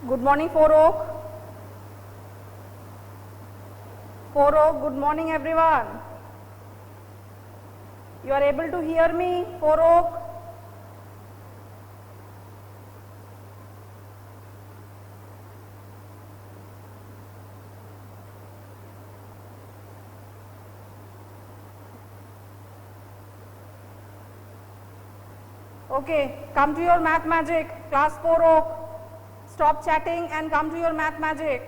Good morning, Four Oak. Four Oak, good morning, everyone. You are able to hear me, Four Oak? Okay, come to your math magic, class 4 Oak. Stop chatting and come to your math magic.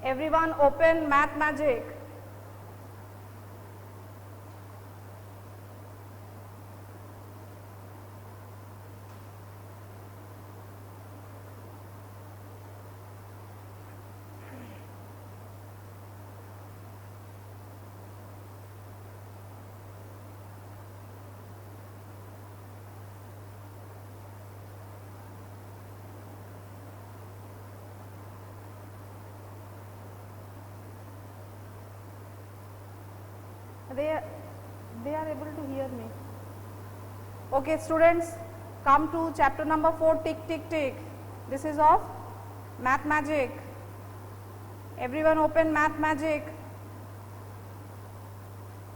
Everyone open math magic. They are able to hear me. Okay, students, come to chapter number 4, tick, tick, tick. This is of math magic. Everyone open math magic.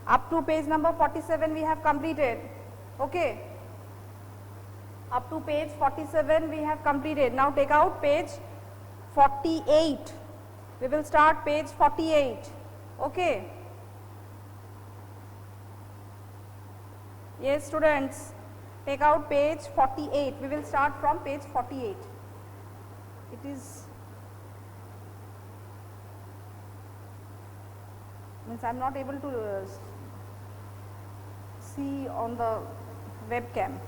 Up to page number 47 we have completed. Okay. Up to page 47 we have completed. Now take out page 48. We will start page 48. Okay. Yes, students, take out page 48. We will start from page 48. It is, means I am not able to see on the webcam.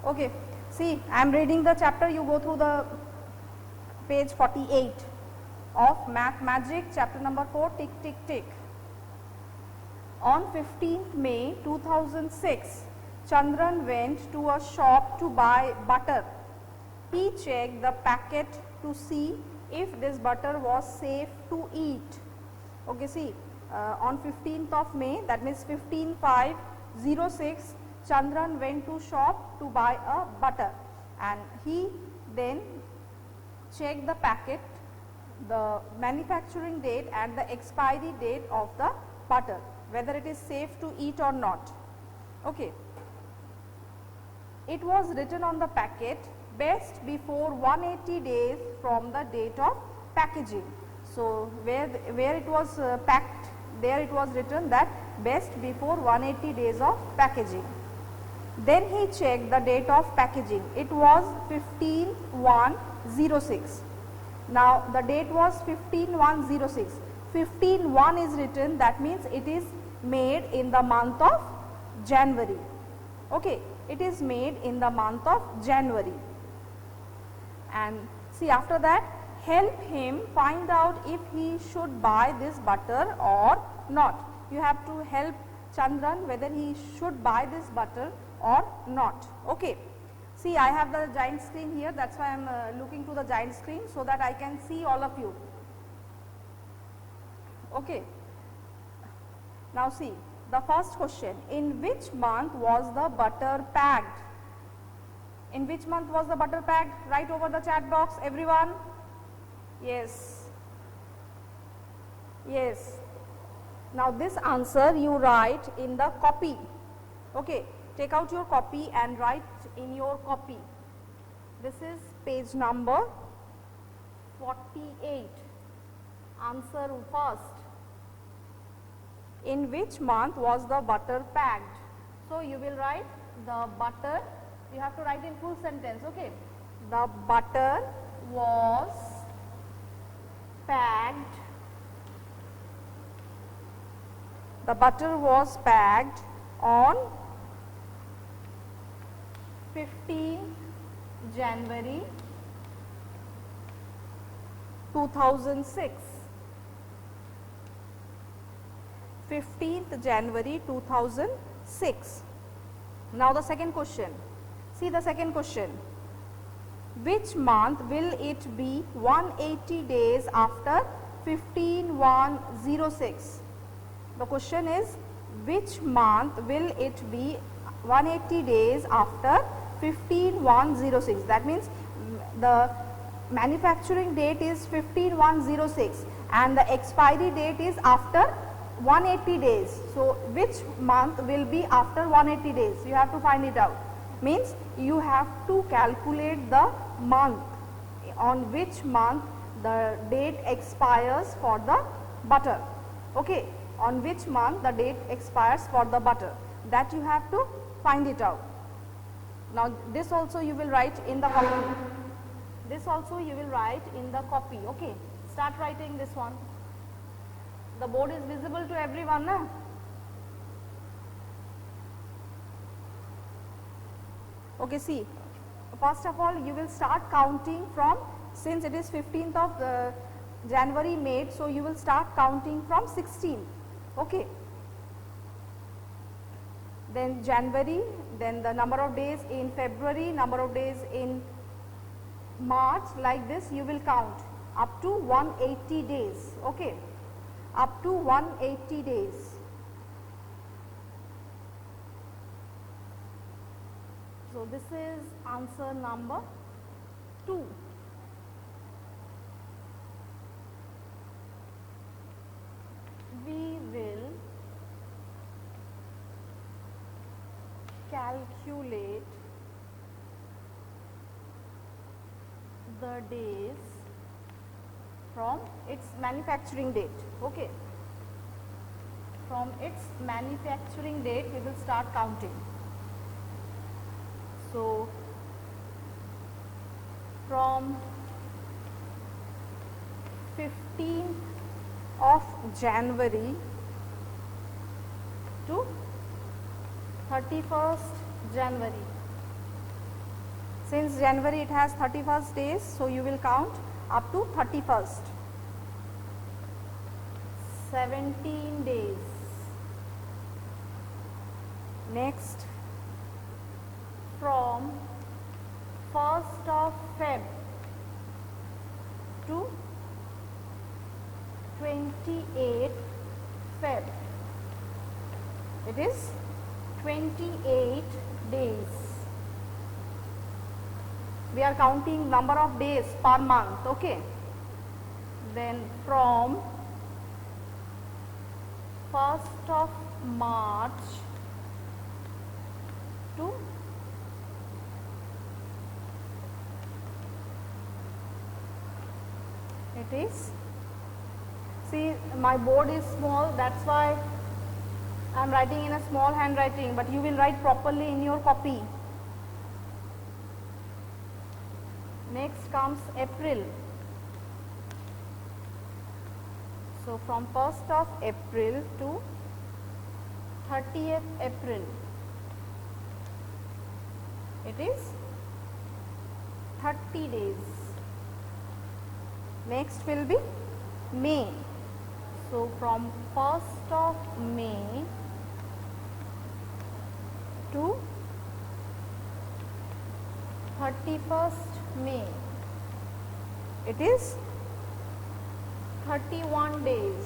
Okay. See, I am reading the chapter, you go through the page 48 of Math Magic, chapter number 4, tick, tick, tick. On 15th May 2006, Chandran went to a shop to buy butter. He checked the packet to see if this butter was safe to eat. Okay, see, on 15th of May, that means 15/5/06, Chandran went to shop to buy a butter and he then checked the packet, the manufacturing date and the expiry date of the butter, whether it is safe to eat or not. Okay. It was written on the packet, best before 180 days from the date of packaging. So, where it was packed, there it was written that best before 180 days of packaging. Then he checked the date of packaging. It was 15/1/06. Now, the date was 15/1/06. 15/1 is written, that means it is made in the month of January. Okay, it is made in the month of January. And see, after that, help him find out if he should buy this butter or not. You have to help Chandran whether he should buy this butter or not. Okay. See, I have the giant screen here, that is why I am looking to the giant screen so that I can see all of you. Okay. Now see, the first question, in which month was the butter packed? In which month was the butter packed? Write over the chat box, everyone. Yes. Yes. Now this answer you write in the copy. Okay. Take out your copy and write in your copy. This is page number 48. Answer first. In which month was the butter packed? So you will write the butter, you have to write in full sentence, okay. The butter was packed, the butter was packed on 15th January 2006. 15th January 2006. Now the second question. See the second question. Which month will it be 180 days after 15/1/06. The question is, which month will it be 180 days after 15/1/06? That means the manufacturing date is 15/1/06 and the expiry date is after 180 days. So which month will be after 180 days? You have to find it out. Means you have to calculate the month on which month the date expires for the butter. Okay, on which month the date expires for the butter, that you have to find it out. Now this also you will write in the copy. This also you will write in the copy. Okay, start writing this one. The board is visible to everyone, na? Okay, see, first of all you will start counting from, since it is 15th of January made, so you will start counting from 16th. Okay, then January, then the number of days in February, number of days in March, like this you will count up to 180 days. Okay, up to 180 days. So this is answer number 2. We will calculate the days from its manufacturing date. Okay, from its manufacturing date we will start counting. So from 15th of January to 31st January. Since January it has 31st days, so you will count up to 31st. 17 days. Next, from 1st of Feb to 28th Feb. It is 28 days. We are counting number of days per month. Okay. Then from 1st of March to it is, see my board is small, that's why I am writing in a small handwriting, but you will write properly in your copy. Next comes April. So from 1st of April to 30th April, it is 30 days. Next will be May. So from 1st of May to 31st May, it is 31 days.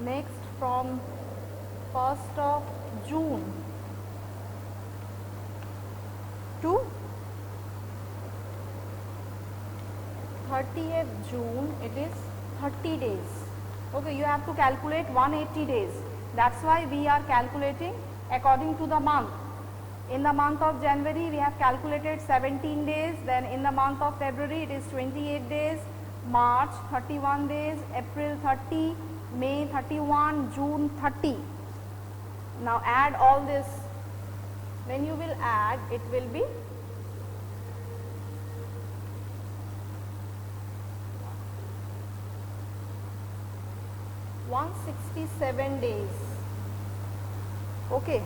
Next, from 1st of June to 30th June, it is 30 days. Okay, you have to calculate 180 days. That's why we are calculating according to the month. In the month of January, we have calculated 17 days. Then in the month of February, it is 28 days. March 31 days, April 30, May 31, June 30. Now add all this. When you will add, it will be 167 days. Okay,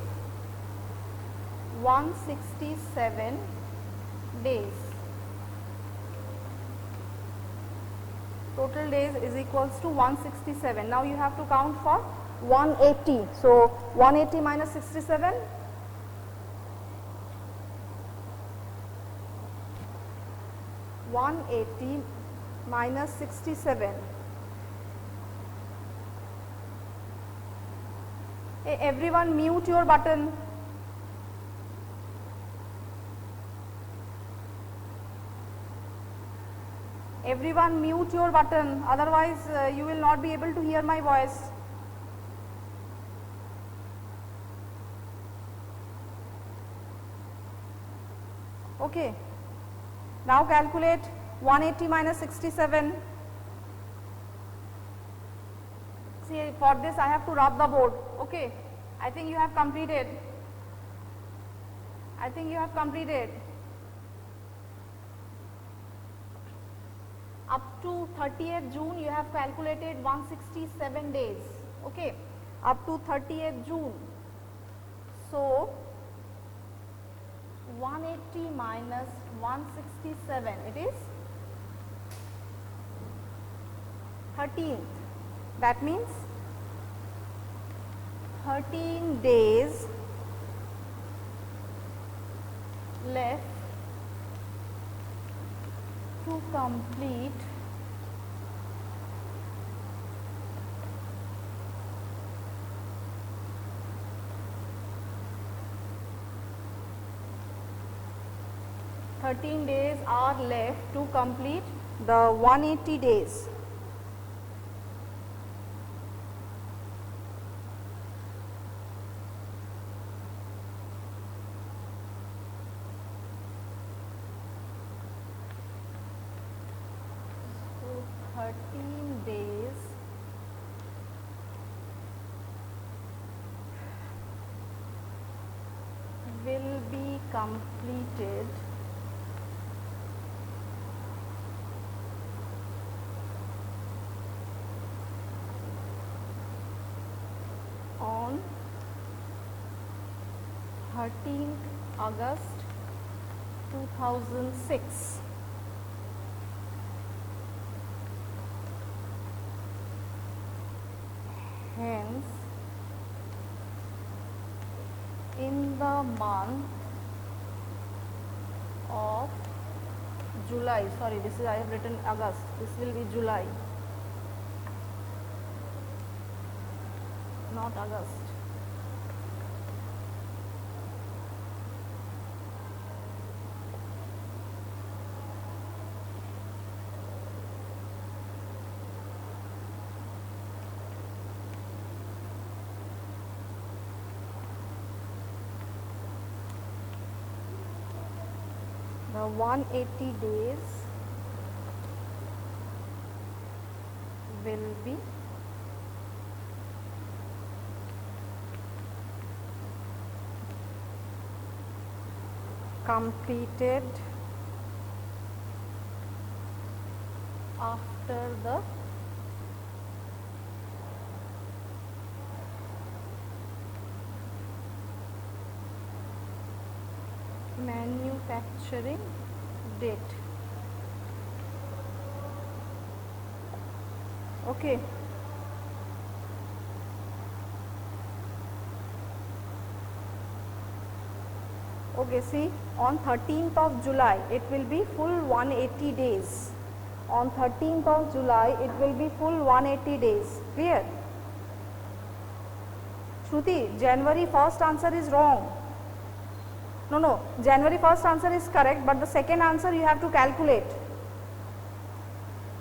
167 days. Total days is equals to 167. Now you have to count for 180. So 180 minus 67. 180 minus 67. Hey, everyone mute your button. Everyone mute your button, otherwise you will not be able to hear my voice. Okay. Now calculate 180 minus 67. See, for this I have to rub the board. Okay. I think you have completed. I think you have completed. Up to 30th June you have calculated 167 days. Okay. Up to 30th June. So 180 minus 167, it is 13th. That means 13 days left to complete days are left to complete the 180 days. So 13 days will be completed on 13th August 2006. Hence, in the month of July, sorry, this is I have written August, this will be July, not August. The 180 days will be completed after the manufacturing date. Okay. Okay, see, on 13th of July it will be full 180 days. On 13th of July it will be full 180 days. Clear? Shruti, January 1st answer is wrong. No, January 1st answer is correct, but the second answer you have to calculate.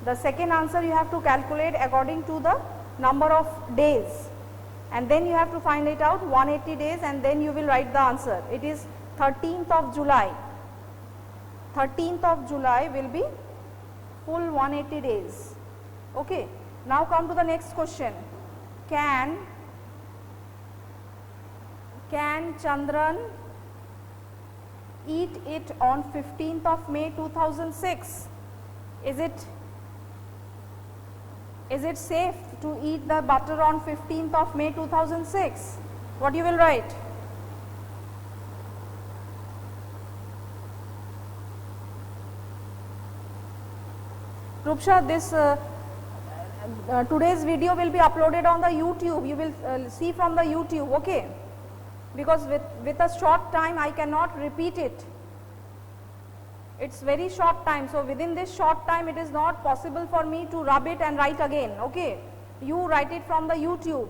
The second answer you have to calculate according to the number of days, and then you have to find it out 180 days, and then you will write the answer. It is 13th of July. 13th of July will be full 180 days. Okay. Now come to the next question. Can Chandran eat it on 15th of May 2006? Is it safe to eat the butter on 15th of May 2006? What you will write? Rupsha, this today's video will be uploaded on the YouTube. You will see from the YouTube, okay? Because with a short time I cannot repeat it. It's very short time, so within this short time it is not possible for me to rub it and write again, okay? You write it from the YouTube.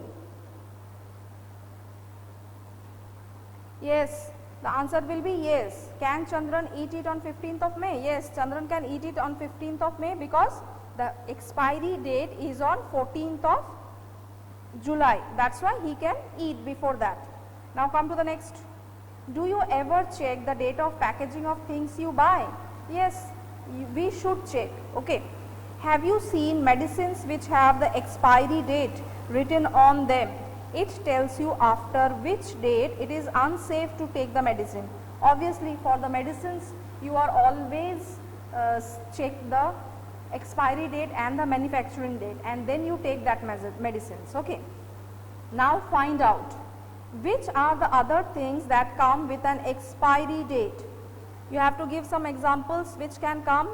Yes, the answer will be yes. Can Chandran eat it on 15th of May? Yes, Chandran can eat it on 15th of May because the expiry date is on 14th of July. That's why he can eat before that. Now come to the next. Do you ever check the date of packaging of things you buy? Yes, we should check, okay. Have you seen medicines which have the expiry date written on them? It tells you after which date it is unsafe to take the medicine. Obviously for the medicines you are always check the expiry date and the manufacturing date, and then you take that medicines, okay. Now find out which are the other things that come with an expiry date. You have to give some examples which can come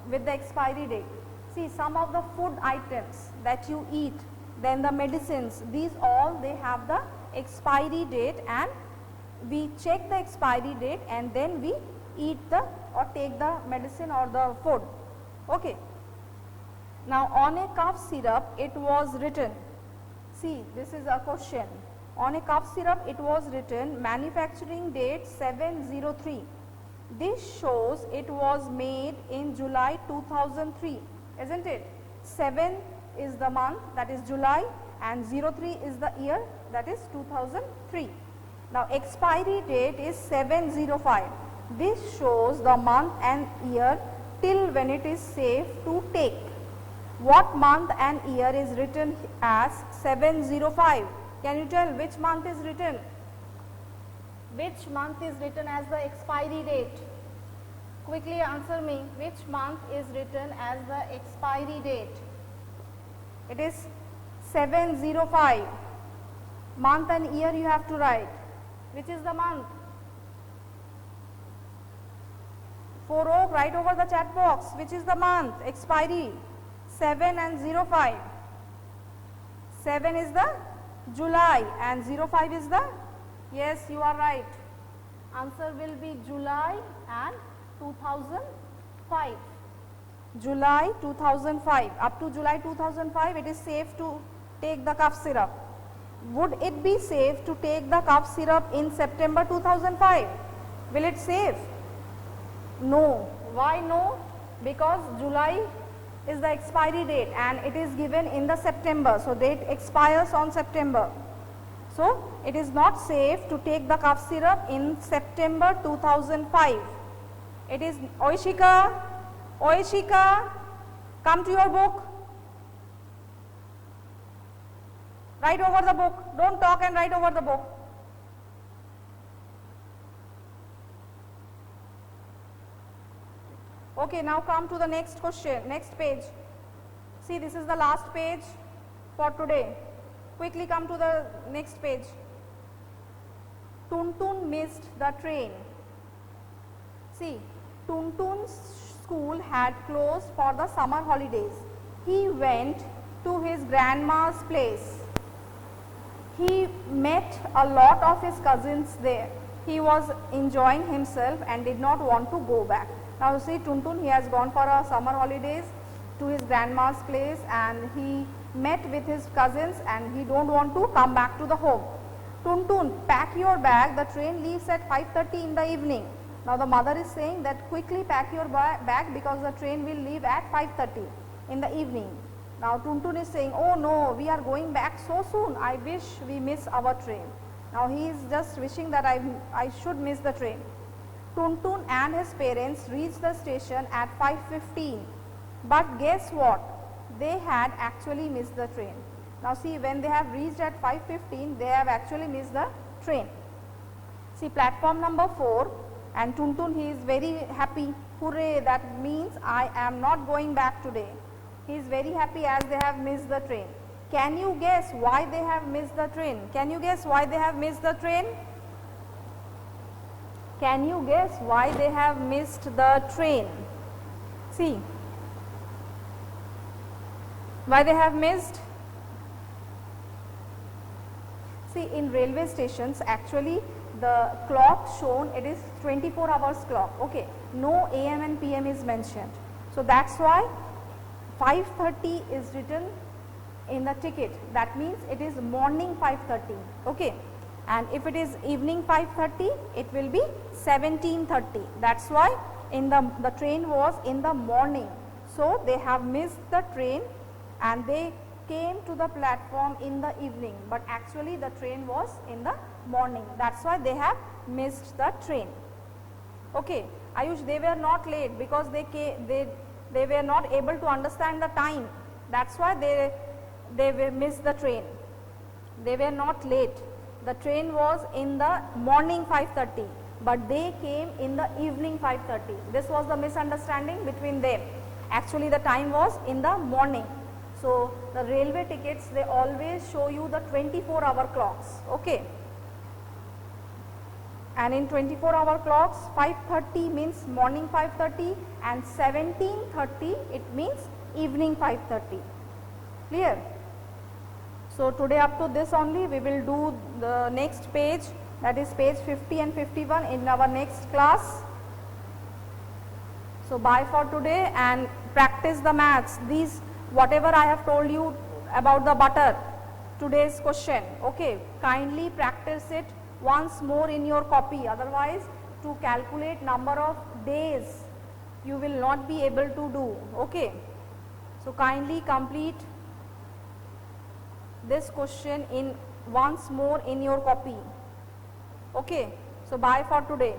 with the expiry date. See, some of the food items that you eat, then the medicines, these all they have the expiry date, and we check the expiry date and then we eat the or take the medicine or the food, okay. Now on a cough syrup it was written, see this is a question. On a cough syrup it was written manufacturing date 703. This shows it was made in July 2003, isn't it? 7 is the month, that is July, and 03 is the year, that is 2003. Now expiry date is 705. This shows the month and year till when it is safe to take. What month and year is written as 705? Can you tell which month is written? Which month is written as the expiry date? Quickly answer me. Which month is written as the expiry date? It is 705. Month and year you have to write. Which is the month? 40, write over the chat box. Which is the month? Expiry. 7 and 05. 7 is the July and 05 is the, yes you are right. Answer will be July and 2005. July 2005. Up to July 2005 it is safe to take the cough syrup. Would it be safe to take the cough syrup in September 2005? Will it safe? No. Why no? Because July is the expiry date and it is given in the September. So date expires on September. So it is not safe to take the cough syrup in September 2005. It is Oishika, come to your book. Write over the book. Don't talk and write over the book. Okay, now come to the next question, next page. See, this is the last page for today. Quickly come to the next page. Tuntun missed the train. See, Tuntun's school had closed for the summer holidays. He went to his grandma's place. He met a lot of his cousins there. He was enjoying himself and did not want to go back. Now you see Tuntun, he has gone for a summer holidays to his grandma's place and he met with his cousins and he don't want to come back to the home. Tuntun, pack your bag, the train leaves at 5:30 in the evening. Now the mother is saying that quickly pack your bag because the train will leave at 5:30 in the evening. Now Tuntun is saying, oh no, we are going back so soon, I wish we miss our train. Now he is just wishing that I should miss the train. Tuntun and his parents reached the station at 5:15, but guess what? They had actually missed the train. Now see, when they have reached at 5:15, they have actually missed the train. See, platform number 4, and Tuntun, he is very happy. Hooray, that means I am not going back today. He is very happy as they have missed the train. Can you guess why they have missed the train? Can you guess why they have missed the train? Can you guess why they have missed the train? See, Why they have missed? See, in railway stations actually the clock shown, it is 24 hours clock, okay, no AM and PM is mentioned. So that's why 5:30 is written in the ticket, that means it is morning 5:30, okay, and if it is evening 5:30 it will be 17:30. That's why in the train was in the morning, so they have missed the train and they came to the platform in the evening, but actually the train was in the morning. That's why they have missed the train. Okay, Ayush, they were not late because they were not able to understand the time. That's why they missed the train. They were not late. The train was in the morning 5:30, but they came in the evening 5:30. This was the misunderstanding between them. Actually, the time was in the morning. So the railway tickets, they always show you the 24-hour clocks, okay. And in 24-hour clocks, 5:30 means morning 5:30 and 17:30 it means evening 5:30. Clear? So today up to this only, we will do the next page, that is page 50 and 51 in our next class. So bye for today and practice the maths. These whatever I have told you about the butter, today's question, okay, kindly practice it once more in your copy, otherwise to calculate number of days you will not be able to do, okay. So kindly complete this question in once more in your copy, okay. So bye for today.